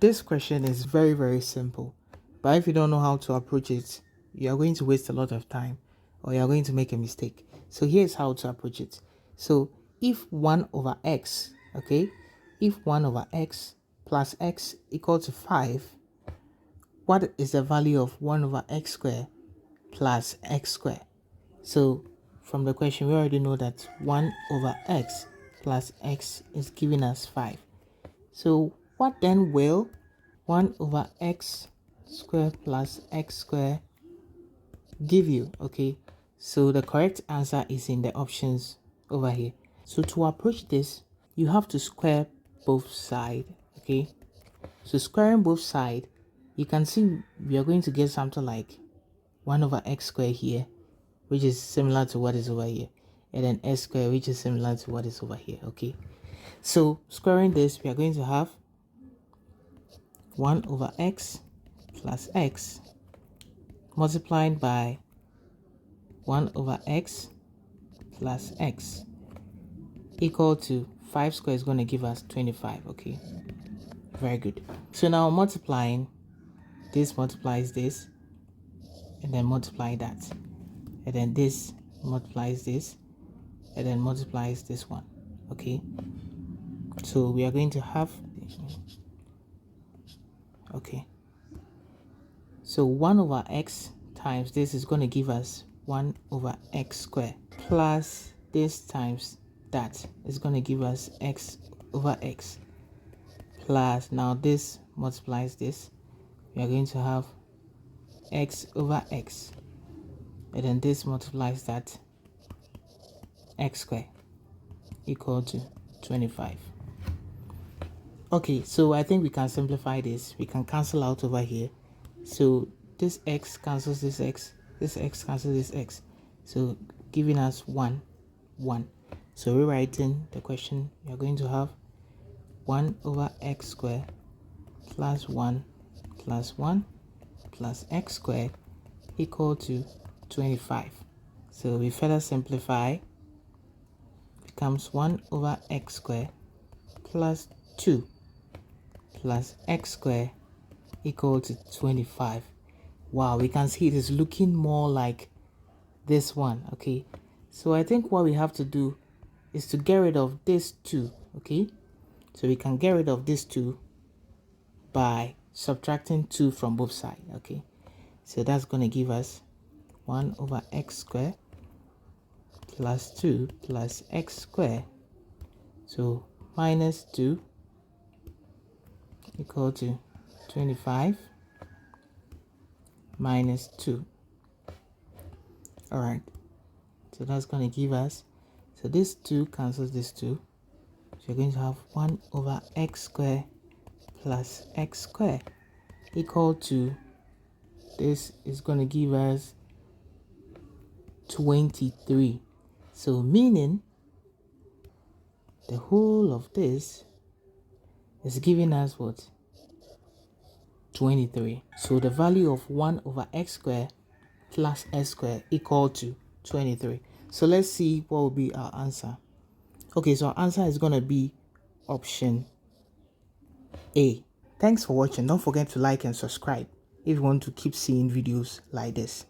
This question is very, very simple, but if you don't know how to approach it, you are going to waste a lot of time or you are going to make a mistake. So here's how to approach it. So if 1 over x, okay, if 1 over x plus x equal to 5, what is the value of 1 over x squared plus x squared? So from the question, we already know that 1 over x plus x is giving us 5. So what then will 1 over x squared plus x squared give you? Okay, so the correct answer is in the options over here. So to approach this, you have to square both sides. Okay, so squaring both sides, you can see we are going to get something like 1 over x squared here, which is similar to what is over here, and then x squared, which is similar to what is over here. Okay, so squaring this, we are going to have 1 over x plus x multiplied by 1 over x plus x equal to 5 squared is going to give us 25. Okay, very good. So now multiplying this multiplies this, and then multiply that, and then this multiplies this, and then multiplies this one. Okay, so we are going to have, okay, so 1 over x times this is going to give us 1 over x squared plus this times that is going to give us x over x plus, now this multiplies this, we are going to have x over x, and then this multiplies that, x squared equal to 25. Okay, so I think we can simplify this. We can cancel out over here. So this x cancels this x cancels this x, so giving us 1, 1. So rewriting the question, we are going to have 1 over x squared plus 1 plus 1 plus x squared equal to 25. So we further simplify, becomes 1 over x squared plus 2 plus x squared equal to 25. Wow, we can see it is looking more like this one. Okay, so I think what we have to do is to get rid of this 2. Okay, so we can get rid of this 2 by subtracting 2 from both sides. Okay, so that's going to give us 1 over x squared plus 2 plus x squared, so minus 2 equal to 25 minus 2. All right, so that's going to give us, so this 2 cancels this 2, so you're going to have 1 over x squared plus x squared equal to, this is going to give us 23. So meaning the whole of this is giving us what? 23. So the value of 1 over x squared plus x squared equal to 23. So let's see what will be our answer. Okay, so our answer is going to be option A. Thanks for watching. Don't forget to like and subscribe if you want to keep seeing videos like this.